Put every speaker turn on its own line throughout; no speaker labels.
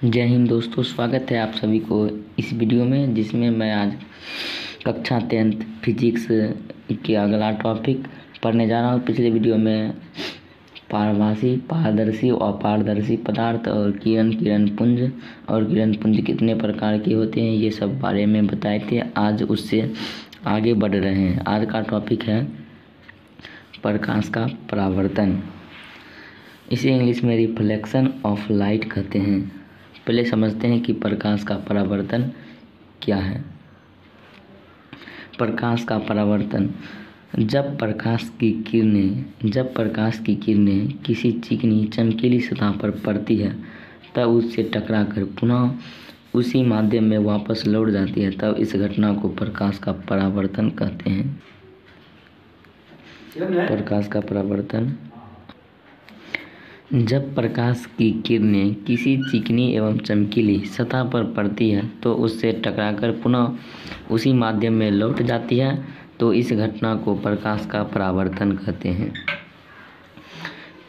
जय हिंद दोस्तों, स्वागत है आप सभी को इस वीडियो में, जिसमें मैं आज कक्षा 10th फिजिक्स के अगला टॉपिक पढ़ने जा रहा हूँ। पिछले वीडियो में पारभासी, पारदर्शी और अपारदर्शी पदार्थ और किरण पुंज कितने प्रकार के होते हैं, ये सब बारे में बताए थे। आज उससे आगे बढ़ रहे हैं। आज का टॉपिक है प्रकाश का परावर्तन। इसे इंग्लिश में रिफ्लेक्शन ऑफ लाइट कहते हैं। पहले समझते हैं कि प्रकाश का परावर्तन क्या है। प्रकाश का परावर्तन, जब प्रकाश की किरणें किसी चिकनी चमकीली सतह पर पड़ती है, तब उससे टकराकर पुनः उसी माध्यम में वापस लौट जाती है, तब इस घटना को प्रकाश का परावर्तन कहते हैं। प्रकाश का परावर्तन, जब प्रकाश की किरणें किसी चिकनी एवं चमकीली सतह पर पड़ती है, तो उससे टकराकर पुनः उसी माध्यम में लौट जाती है, तो इस घटना को प्रकाश का परावर्तन कहते हैं।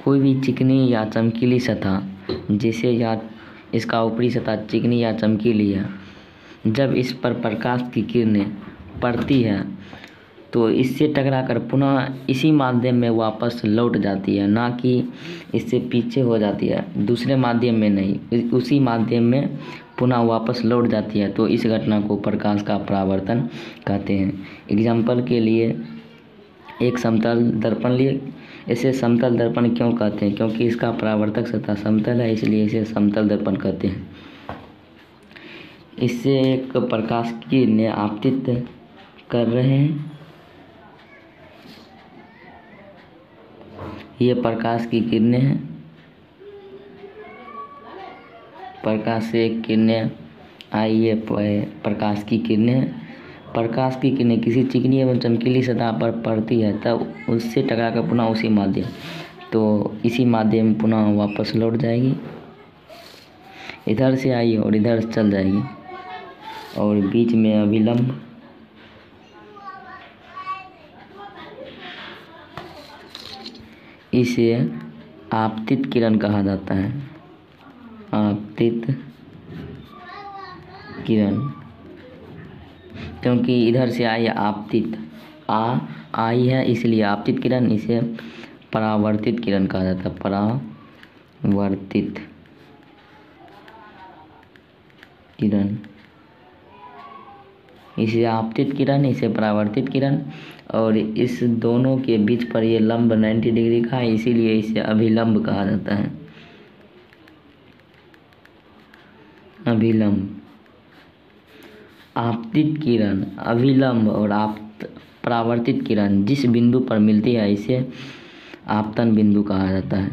कोई भी चिकनी या चमकीली सतह, जैसे या इसका ऊपरी सतह चिकनी या चमकीली है, जब इस पर प्रकाश की किरणें पड़ती है तो इससे टकराकर पुनः इसी माध्यम में वापस लौट जाती है, ना कि इससे पीछे हो जाती है, दूसरे माध्यम में नहीं, उसी माध्यम में पुनः वापस लौट जाती है, तो इस घटना को प्रकाश का परावर्तन कहते हैं। एग्जाम्पल के लिए एक समतल दर्पण लिए। इसे समतल दर्पण क्यों कहते हैं? क्योंकि इसका परावर्तक सतह समतल है, इसलिए इसे समतल दर्पण कहते हैं। इससे एक प्रकाश की किरणें आपतित कर रहे हैं। ये प्रकाश की किरणें हैं। प्रकाश से किरणें आई, ये प्रकाश की किरणें हैं। प्रकाश की किरणें किसी चिकनी एवं चमकीली सतह पर पड़ती है, तब उससे टकराकर पुनः उसी माध्यम, तो इसी माध्यम में पुनः वापस लौट जाएगी। इधर से आई और इधर चल जाएगी, और बीच में अभिलंब, इसे आपतित किरण कहा जाता है। आपतित किरण, क्योंकि इधर से आई आपतित आई है, इसलिए आपतित किरण। इसे परावर्तित किरण कहा जाता है। परावर्तित किरण, इसे आपतित किरण, इसे परावर्तित किरण, और इस दोनों के बीच पर ये लंब 90 डिग्री का है, इसीलिए इसे अभिलंब कहा जाता है। अभिलंब, आपतित किरण, अभिलंब और परावर्तित किरण जिस बिंदु पर मिलती है, इसे आपतन बिंदु कहा जाता है।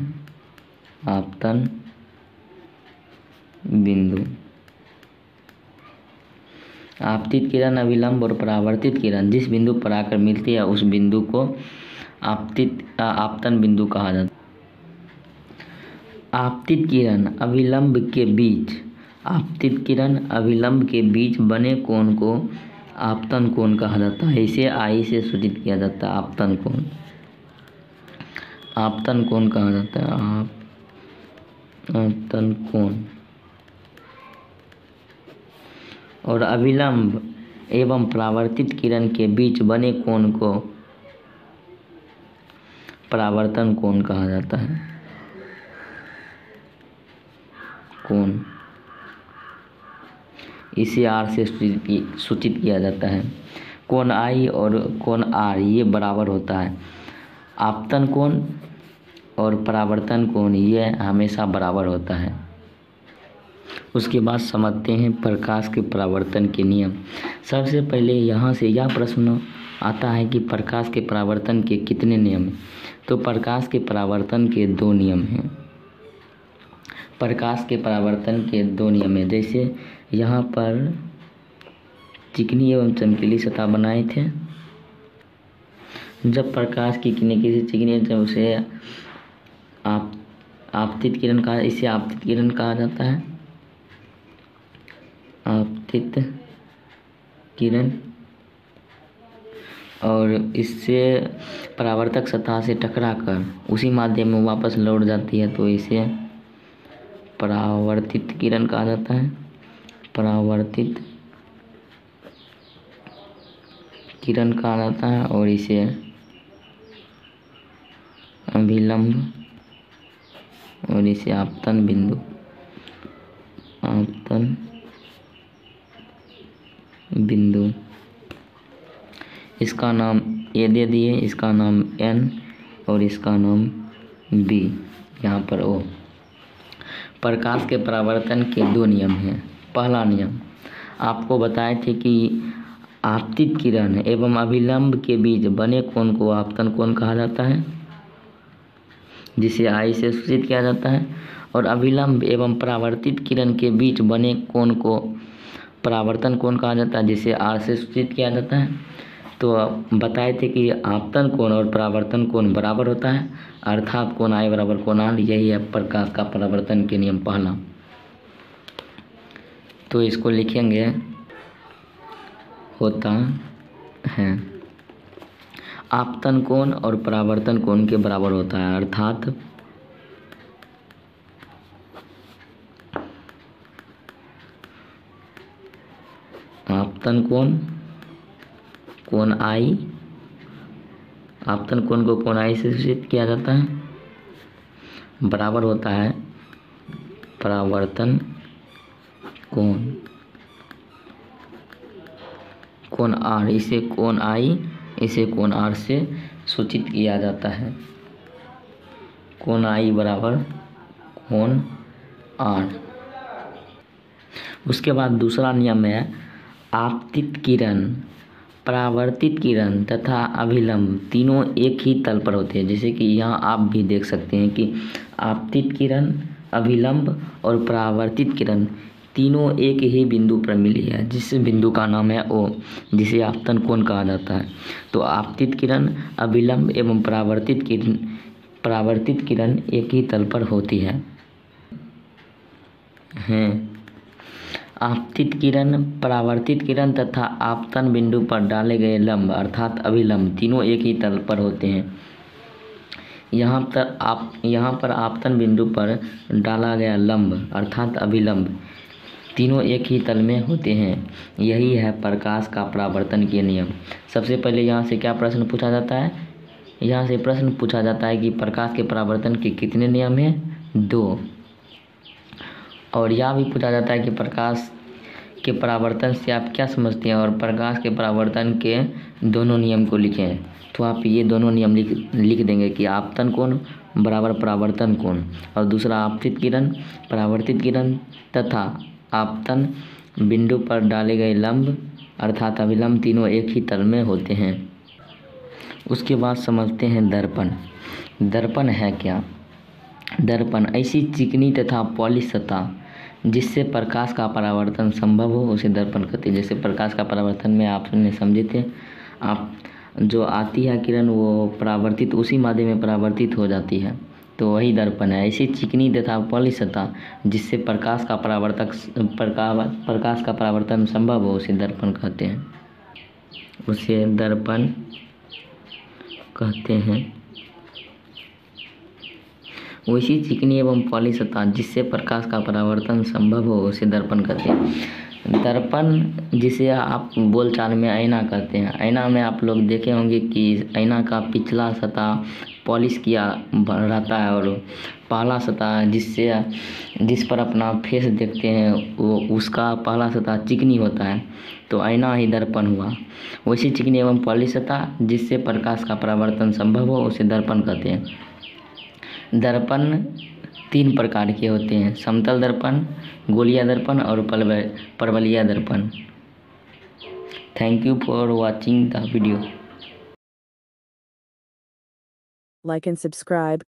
आपतन बिंदु। आपतित किरण, अभिलंब और परावर्तित किरण जिस बिंदु पर आकर मिलती है, उस बिंदु को आपतन बिंदु कहा जाता है। आपतित किरण अभिलंब के बीच बने कोण को आपतन कोण कहा जाता है। इसे आई से सूचित किया जाता है। आपतन कोण कहा जाता है। आपतन कोण। और अभिलंब एवं परावर्तित किरण के बीच बने कोण को परावर्तन कोण कहा जाता है। कोण, इसे आर से सूचित किया जाता है। कोण आई और कोण आर ये बराबर होता है। आपतन कोण और परावर्तन कोण ये हमेशा बराबर होता है। उसके बाद समझते हैं प्रकाश के परावर्तन के नियम। सबसे पहले यहाँ से यह प्रश्न आता है कि प्रकाश के परावर्तन के कितने नियम हैं? तो प्रकाश के परावर्तन के 2 नियम हैं। प्रकाश के परावर्तन के 2 नियम हैं। जैसे यहाँ पर चिकनी एवं चमकीली सतह बनाए थे। जब प्रकाश की किरणें किसी चिकनी, जब उसे आपतित किरण कहा, इसे आपतित किरण कहा जाता है। आपतित किरण, और इससे परावर्तक सतह से टकराकर उसी माध्यम में वापस लौट जाती है, तो इसे परावर्तित किरण कहा जाता है, परावर्तित किरण कहा जाता है। और इसे अभिलंब और इसे आपतन बिंदु, आपतन बिंदु, इसका नाम ए दे दिए, इसका नाम एन और इसका नाम बी, यहाँ पर ओ। प्रकाश के परावर्तन के दो नियम हैं। पहला नियम आपको बताए थे कि आपतित किरण एवं अभिलंब के बीच बने कोण को आपतन कोण कहा जाता है, जिसे आई से सूचित किया जाता है। और अभिलंब एवं परावर्तित किरण के बीच बने कोण को परावर्तन कोण कहा जाता है, जिसे आर से सूचित किया जाता है। तो बताए थे कि आपतन कोण और परावर्तन कोण बराबर होता है, अर्थात कोण आई बराबर कोण आर। यही है प्रकाश का परावर्तन के नियम पहला। तो इसको लिखेंगे, होता है आपतन कोण और परावर्तन कोण के बराबर होता है, अर्थात आपतन कोण कोण आई, आपतन कोण को कोण आई से सूचित किया जाता है, बराबर होता है परावर्तन कोण कोण आर। इसे कोण आई, इसे कोण आर से सूचित किया जाता है। कोण आई बराबर कोण आर। उसके बाद दूसरा नियम है आपतित किरण, परावर्तित किरण तथा अभिलंब तीनों एक ही तल पर होते हैं। जैसे कि यहाँ आप भी देख सकते हैं कि आपतित किरण, अभिलंब और परावर्तित किरण तीनों एक ही बिंदु पर मिली है, जिस बिंदु का नाम है ओ, जिसे आपतन कोण कहा जाता है। तो आपतित किरण, अभिलंब एवं परावर्तित किरण एक ही तल पर होती है। आपतित किरण, परावर्तित किरण तथा आपतन बिंदु पर डाले गए लंब अर्थात अभिलंब तीनों एक ही तल पर होते हैं। यहाँ पर आपतन बिंदु पर डाला गया लंब अर्थात अभिलंब तीनों एक ही तल में होते हैं। यही है प्रकाश का परावर्तन के नियम। सबसे पहले यहाँ से क्या प्रश्न पूछा जाता है, यहाँ से प्रश्न पूछा जाता है कि प्रकाश के परावर्तन के कितने नियम हैं, 2। और यह भी पूछा जाता है कि प्रकाश के परावर्तन से आप क्या समझते हैं, और प्रकाश के परावर्तन के दोनों नियम को लिखें। तो आप ये दोनों नियम लिख देंगे कि आपतन कोण बराबर परावर्तन कोण, और दूसरा आपतित किरण, परावर्तित किरण तथा आपतन बिंदु पर डाले गए लंब अर्थात अभिलंब तीनों एक ही तल में होते हैं। उसके बाद समझते हैं दर्पण। दर्पण है क्या? दर्पण ऐसी चिकनी तथा पॉलिश सतह जिससे प्रकाश का परावर्तन संभव हो उसे दर्पण कहते हैं। जैसे प्रकाश का परावर्तन में आपने समझे थे, आप जो आती है किरण वो परावर्तित उसी माध्यम में परावर्तित हो जाती है, तो वही दर्पण है। ऐसी चिकनी तथा पॉलिश सतह जिससे प्रकाश का परावर्तन संभव हो उसे दर्पण कहते हैं, उसे दर्पण कहते हैं। वैसी चिकनी एवं पॉलिश सतह जिससे प्रकाश का परावर्तन संभव हो उसे दर्पण कहते हैं। दर्पण जिसे आप बोलचाल में आईना कहते हैं। आईना में आप लोग देखे होंगे कि आईना का पिछला सतह पॉलिश किया रहता है और पहला सतह जिस पर अपना फेस देखते हैं वो उसका पहला सतह चिकनी होता है, तो आईना ही दर्पण हुआ। वैसी चिकनी एवं पॉलिश सतह जिससे प्रकाश का परावर्तन संभव हो उसे दर्पण कहते हैं। दर्पण 3 प्रकार के होते हैं, समतल दर्पण, गोलीय दर्पण और परवलयिक दर्पण। Thank you for watching the video.
Like and subscribe.